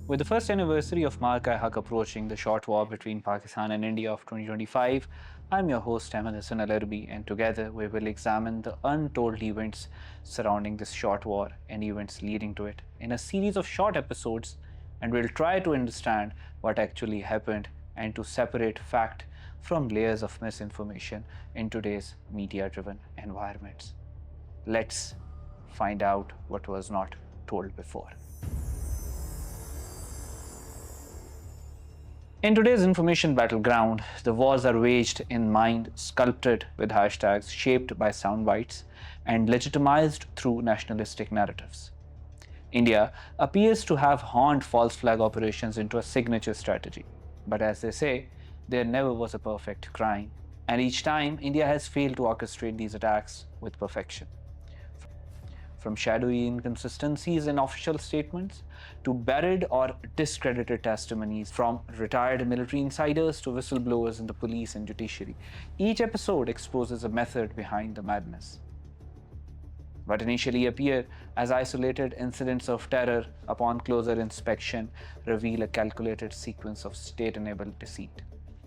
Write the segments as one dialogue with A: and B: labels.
A: With the first anniversary of Marka-e-Haq approaching, the short war between Pakistan and India of 2025, I'm your host Ahmed Hassan Al-Arbi, and together we will examine the untold events surrounding this short war and events leading to it in a series of short episodes, and we'll try to understand what actually happened and to separate fact from layers of misinformation in today's media-driven environments. Let's find out what was not told before. In today's information battleground, the wars are waged in mind sculpted with hashtags shaped by soundbites and legitimized through nationalistic narratives. India appears to have honed false flag operations into a signature strategy. But as they say, there never was a perfect crime, and each time India has failed to orchestrate these attacks with perfection. From shadowy inconsistencies in official statements to buried or discredited testimonies from retired military insiders to whistleblowers in the police and judiciary, each episode exposes a method behind the madness. What initially appear as isolated incidents of terror upon closer inspection reveal a calculated sequence of state-enabled deceit.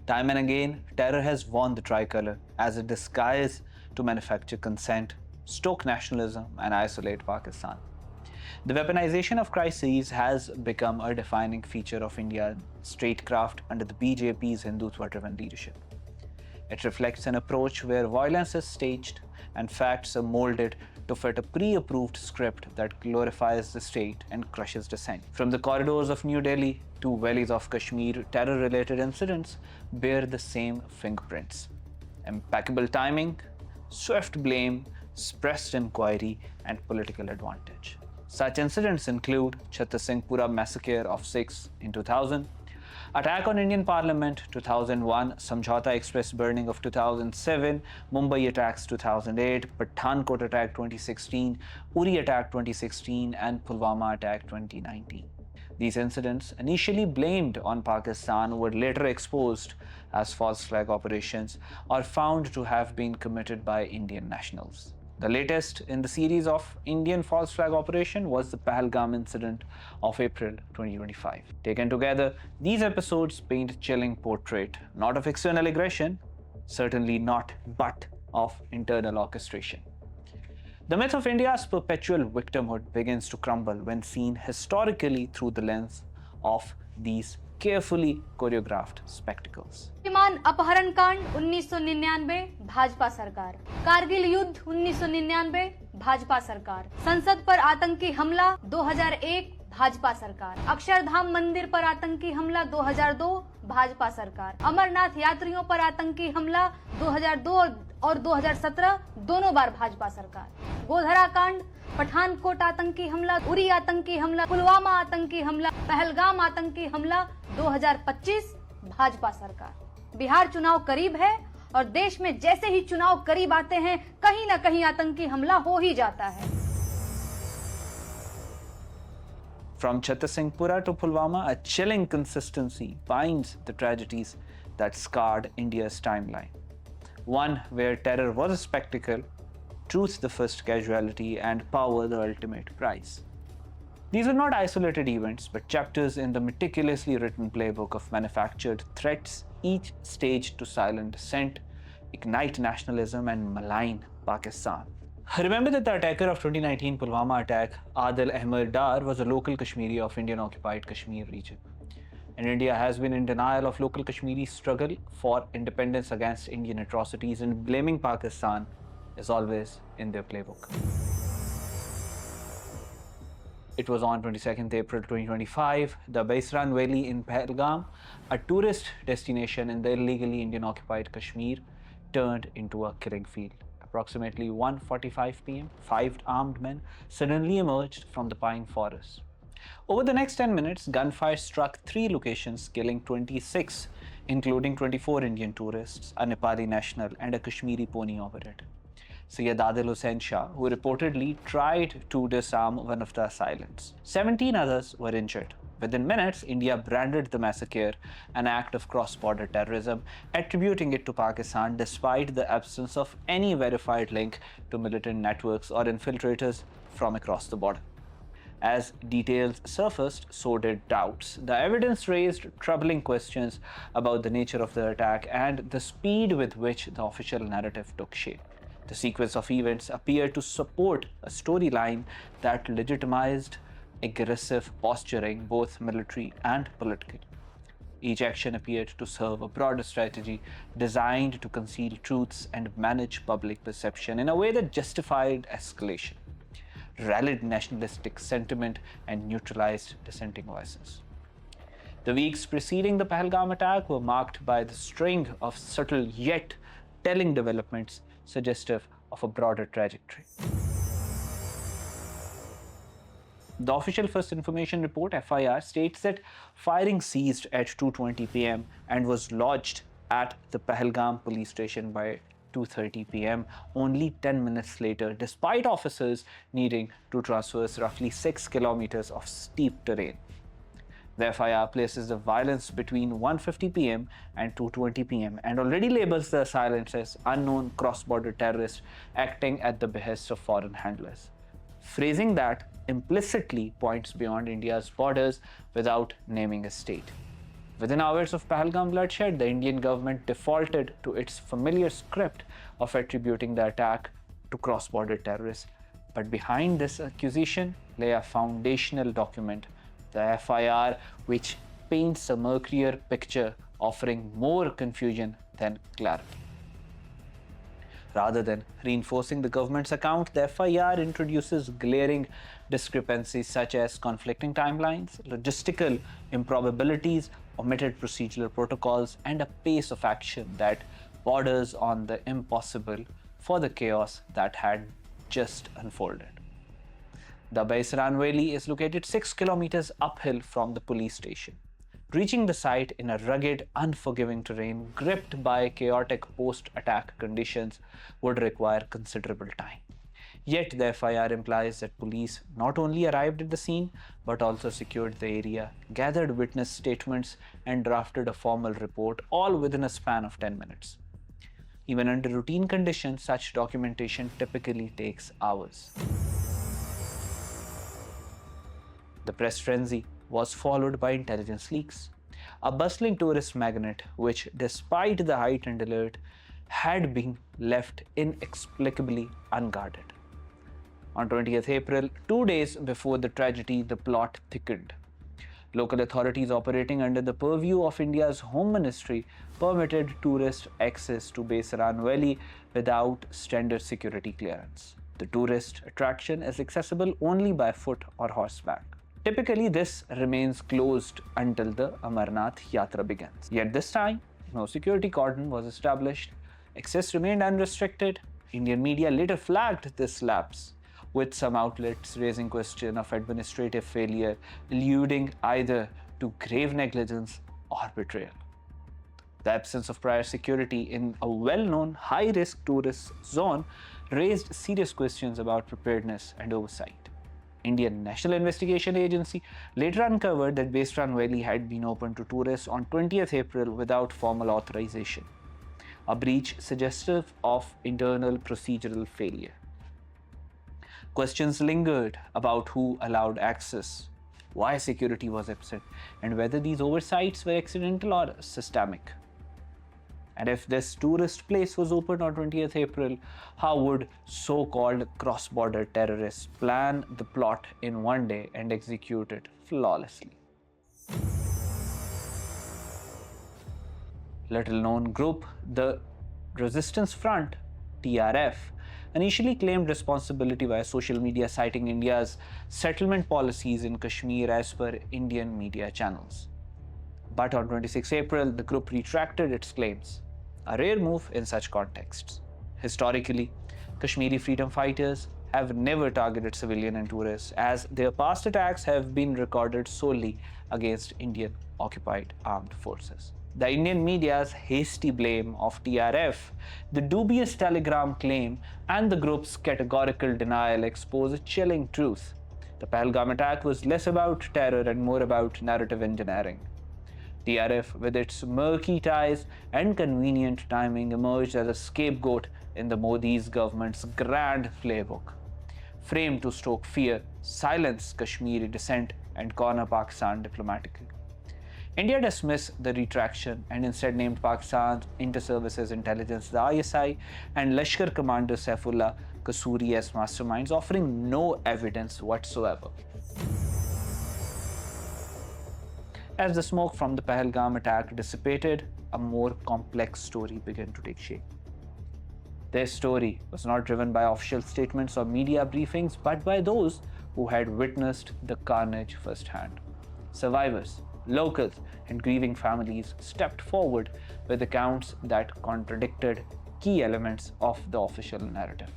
A: Time and again, terror has worn the tricolor as a disguise to manufacture consent, stoke nationalism, and isolate Pakistan. The weaponization of crises has become a defining feature of India's statecraft under the BJP's Hindutva-driven leadership. It reflects an approach where violence is staged and facts are molded to fit a pre-approved script that glorifies the state and crushes dissent. From the corridors of New Delhi to valleys of Kashmir, terror-related incidents bear the same fingerprints: impeccable timing, swift blame, suppressed inquiry, and political advantage. Such incidents include Chhattar Singhpura massacre of Sikhs in 2000, attack on Indian Parliament 2001, Samjhauta Express burning of 2007, Mumbai attacks 2008, Pathankot attack 2016, Uri attack 2016, and Pulwama attack 2019. These incidents, initially blamed on Pakistan, were later exposed as false flag operations or found to have been committed by Indian nationals. The latest in the series of Indian false flag operation was the Pahalgam incident of April 2025. Taken together, these episodes paint a chilling portrait, not of external aggression, certainly not, but of internal orchestration. The myth of India's perpetual victimhood begins to crumble when seen historically through the lens of these carefully choreographed spectacles.
B: विमान अपहरण कांड 1999 भाजपा सरकार, कारगिल युद्ध 1999 भाजपा सरकार, संसद पर आतंकी हमला 2001 भाजपा सरकार, अक्षरधाम मंदिर पर आतंकी हमला 2002 भाजपा सरकार, अमरनाथ यात्रियों पर आतंकी हमला 2002 और 2017 दोनों बार भाजपा सरकार, गोधरा कांड, पठानकोट आतंकी हमला, उरी आतंकी हमला, पुलवामा आतंकी हमला, पहलगाम आतंकी हमला 2025 भाजपा सरकार। बिहार चुनाव करीब है और देश में जैसे ही चुनाव करीब आते हैं कहीं न कहीं आतंकी हमला हो ही जाता है।
A: From Chhattar Singhpura to Pulwama, a chilling consistency binds the tragedies that scarred India's timeline. One where terror was a spectacle, truth the first casualty, and power the ultimate prize. These were not isolated events, but chapters in the meticulously written playbook of manufactured threats, each staged to silence dissent, ignite nationalism, and malign Pakistan. Remember that the attacker of 2019 Pulwama attack, Adil Ahmed Dar, was a local Kashmiri of Indian-occupied Kashmir region. And India has been in denial of local Kashmiri struggle for independence against Indian atrocities, and blaming Pakistan is always in their playbook. It was on 22nd April 2025, the Baisran Valley in Pahalgam, a tourist destination in the illegally Indian-occupied Kashmir, turned into a killing field. Approximately 1:45 p.m., 5 armed men suddenly emerged from the pine forest. Over the next 10 minutes, gunfire struck 3 locations, killing 26, including 24 Indian tourists, a Nepali national, and a Kashmiri pony operator, Syed Adil Hussain Shah, who reportedly tried to disarm one of the assailants. 17 others were injured. Within minutes, India branded the massacre an act of cross-border terrorism, attributing it to Pakistan despite the absence of any verified link to militant networks or infiltrators from across the border. As details surfaced, so did doubts. The evidence raised troubling questions about the nature of the attack and the speed with which the official narrative took shape. The sequence of events appeared to support a storyline that legitimized aggressive posturing, both military and political. Each action appeared to serve a broader strategy designed to conceal truths and manage public perception in a way that justified escalation, rallied nationalistic sentiment, and neutralized dissenting voices. The weeks preceding the Pahalgam attack were marked by the string of subtle yet telling developments suggestive of a broader trajectory. The official First Information Report (FIR) states that firing ceased at 2:20 p.m. and was lodged at the Pahalgam police station by 2:30 p.m. only 10 minutes later, despite officers needing to traverse roughly 6 kilometers of steep terrain. The FIR places the violence between 1:50 p.m. and 2:20 p.m. and already labels the assailants as unknown cross-border terrorists acting at the behest of foreign handlers. Phrasing that implicitly points beyond India's borders without naming a state. Within hours of Pahalgam bloodshed, the Indian government defaulted to its familiar script of attributing the attack to cross-border terrorists. But behind this accusation lay a foundational document, the FIR, which paints a murkier picture, offering more confusion than clarity. Rather than reinforcing the government's account, the FIR introduces glaring discrepancies such as conflicting timelines, logistical improbabilities, omitted procedural protocols, and a pace of action that borders on the impossible for the chaos that had just unfolded. The Baisran Valley is located 6 kilometers uphill from the police station. Reaching the site in a rugged, unforgiving terrain gripped by chaotic post-attack conditions would require considerable time. Yet the FIR implies that police not only arrived at the scene but also secured the area, gathered witness statements, and drafted a formal report, all within a span of 10 minutes. Even under routine conditions, such documentation typically takes hours. The press frenzy was followed by intelligence leaks. A bustling tourist magnet, which, despite the heightened alert, had been left inexplicably unguarded. On 20th April, 2 days before the tragedy, the plot thickened. Local authorities operating under the purview of India's Home Ministry permitted tourist access to Baisran Valley without standard security clearance. The tourist attraction is accessible only by foot or horseback. Typically, this remains closed until the Amarnath Yatra begins. Yet this time, no security cordon was established. Access remained unrestricted. Indian media later flagged this lapse, with some outlets raising question of administrative failure, alluding either to grave negligence or betrayal. The absence of prior security in a well-known high-risk tourist zone raised serious questions about preparedness and oversight. Indian National Investigation Agency later uncovered that Baisran Valley had been opened to tourists on 20th April without formal authorization, a breach suggestive of internal procedural failure. Questions lingered about who allowed access, why security was absent, and whether these oversights were accidental or systemic. And if this tourist place was opened on 20th April, how would so-called cross-border terrorists plan the plot in one day and execute it flawlessly? Little-known group, the Resistance Front, TRF, initially claimed responsibility via social media, citing India's settlement policies in Kashmir as per Indian media channels. But on 26 April, the group retracted its claims, a rare move in such contexts. Historically, Kashmiri freedom fighters have never targeted civilians and tourists, as their past attacks have been recorded solely against Indian-occupied armed forces. The Indian media's hasty blame of TRF, the dubious telegram claim, and the group's categorical denial expose a chilling truth. The Pahalgam attack was less about terror and more about narrative engineering. TRF, with its murky ties and convenient timing, emerged as a scapegoat in the Modi's government's grand playbook. framed to stoke fear, silence Kashmiri dissent, and corner Pakistan diplomatically. India dismissed the retraction and instead named Pakistan's Inter-Services Intelligence, the ISI, and Lashkar commander Saifullah Qasuri as masterminds, offering no evidence whatsoever. As the smoke from the Pahalgam attack dissipated, a more complex story began to take shape. This story was not driven by official statements or media briefings, but by those who had witnessed the carnage firsthand. Survivors, locals, and grieving families stepped forward with accounts that contradicted key elements of the official narrative.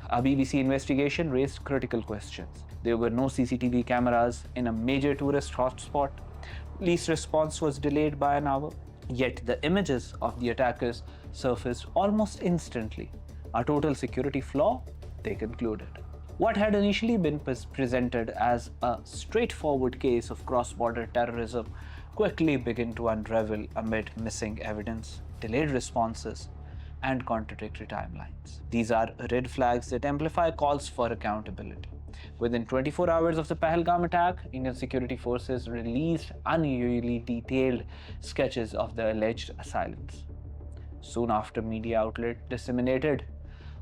A: A BBC investigation raised critical questions. There were no CCTV cameras in a major tourist hotspot. Police response was delayed by an hour. Yet the images of the attackers surfaced almost instantly. A total security flaw, they concluded. What had initially been presented as a straightforward case of cross-border terrorism quickly began to unravel amid missing evidence, delayed responses, and contradictory timelines. These are red flags that amplify calls for accountability. Within 24 hours of the Pahalgam attack, Indian security forces released unusually detailed sketches of the alleged assailants. Soon after, media outlets disseminated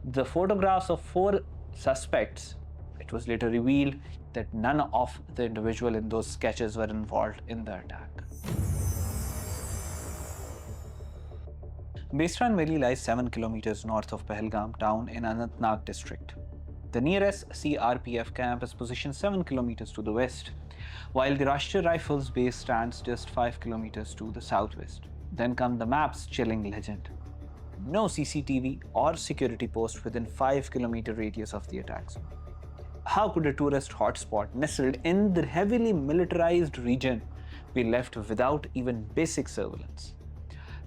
A: the photographs of 4 suspects. It was later revealed that none of the individuals in those sketches were involved in the attack. Bestran Valley lies 7 kilometers north of Pahalgam town in Anantnag district. The nearest CRPF camp is positioned 7 kilometers to the west, while the Rashtriya Rifles base stands just 5 kilometers to the southwest. Then come the map's chilling legend. No CCTV or security post within 5-kilometer radius of the attack zone. How could a tourist hotspot nestled in the heavily militarized region be left without even basic surveillance?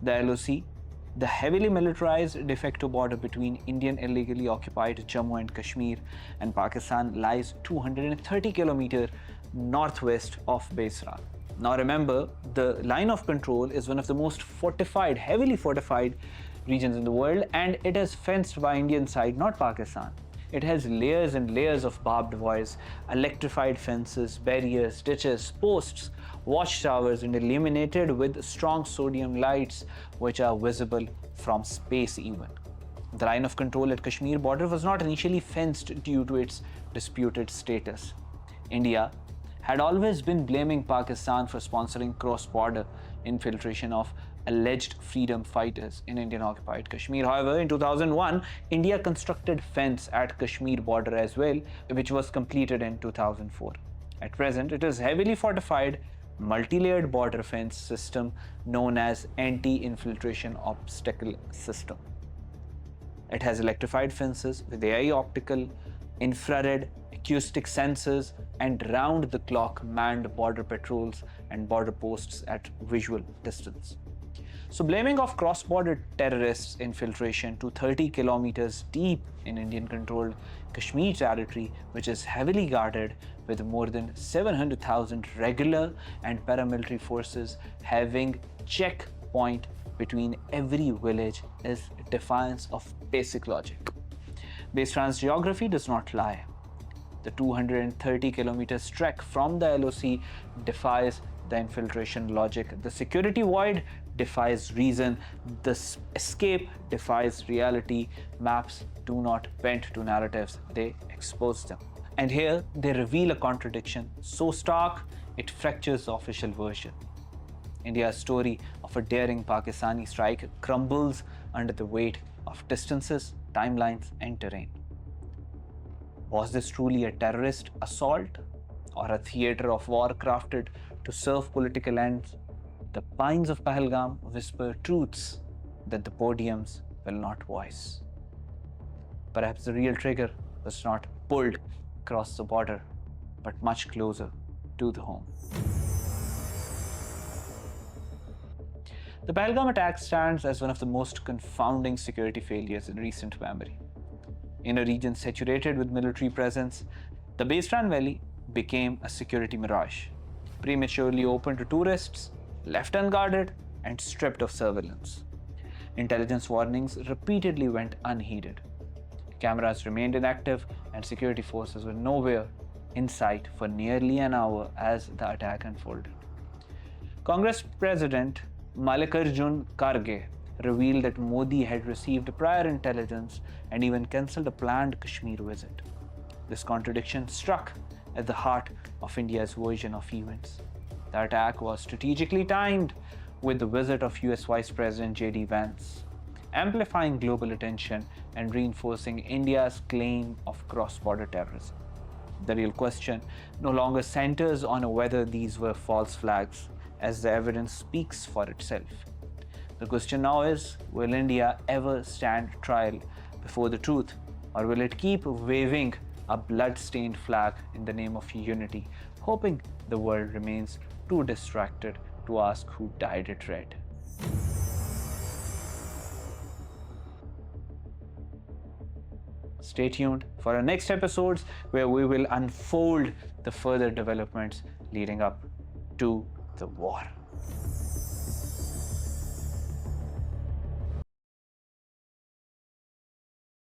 A: The LOC, the heavily militarized de facto border between Indian illegally occupied Jammu and Kashmir and Pakistan, lies 230 kilometers northwest of Besran. Now remember, the line of control is one of the most fortified, heavily fortified regions in the world, and it is fenced by Indian side, not Pakistan. It has layers and layers of barbed wires, electrified fences, barriers, ditches, posts, watchtowers, and illuminated with strong sodium lights which are visible from space even. The line of control at Kashmir border was not initially fenced due to its disputed status. India had always been blaming Pakistan for sponsoring cross-border infiltration of alleged freedom fighters in Indian-occupied Kashmir. However, in 2001, India constructed fence at Kashmir border as well, which was completed in 2004. At present, it is heavily fortified, multi-layered border fence system known as anti-infiltration obstacle system. It has electrified fences with AI optical, infrared, acoustic sensors, and round-the-clock manned border patrols and border posts at visual distance. So blaming of cross-border terrorists infiltration to 30 kilometers deep in Indian-controlled Kashmir territory, which is heavily guarded with more than 700,000 regular and paramilitary forces having checkpoint between every village, is defiance of basic logic. Bestran's geography does not lie. The 230 kilometers trek from the LOC defies the infiltration logic. The security void defies reason. The escape defies reality. Maps do not bend to narratives, they expose them. And here they reveal a contradiction so stark it fractures the official version. India's story of a daring Pakistani strike crumbles under the weight of distances, timelines, and terrain. Was this truly a terrorist assault or a theater of war crafted to serve political ends? The pines of Pahalgam whisper truths that the podiums will not voice. Perhaps the real trigger was not pulled across the border, but much closer to the home. The Pahalgam attack stands as one of the most confounding security failures in recent memory. In a region saturated with military presence, the Bestran Valley became a security mirage, prematurely open to tourists, left unguarded, and stripped of surveillance. Intelligence warnings repeatedly went unheeded. Cameras remained inactive, and security forces were nowhere in sight for nearly an hour as the attack unfolded. Congress President Mallikarjun Kharge revealed that Modi had received prior intelligence and even cancelled a planned Kashmir visit. This contradiction struck at the heart of India's version of events. The attack was strategically timed with the visit of US Vice President J.D. Vance, amplifying global attention and reinforcing India's claim of cross-border terrorism. The real question no longer centers on whether these were false flags, as the evidence speaks for itself. The question now is, will India ever stand trial before the truth, or will it keep waving a blood-stained flag in the name of unity, hoping the world remains too distracted to ask who dyed it red? Stay tuned for our next episodes, where we will unfold the further developments leading up to the war.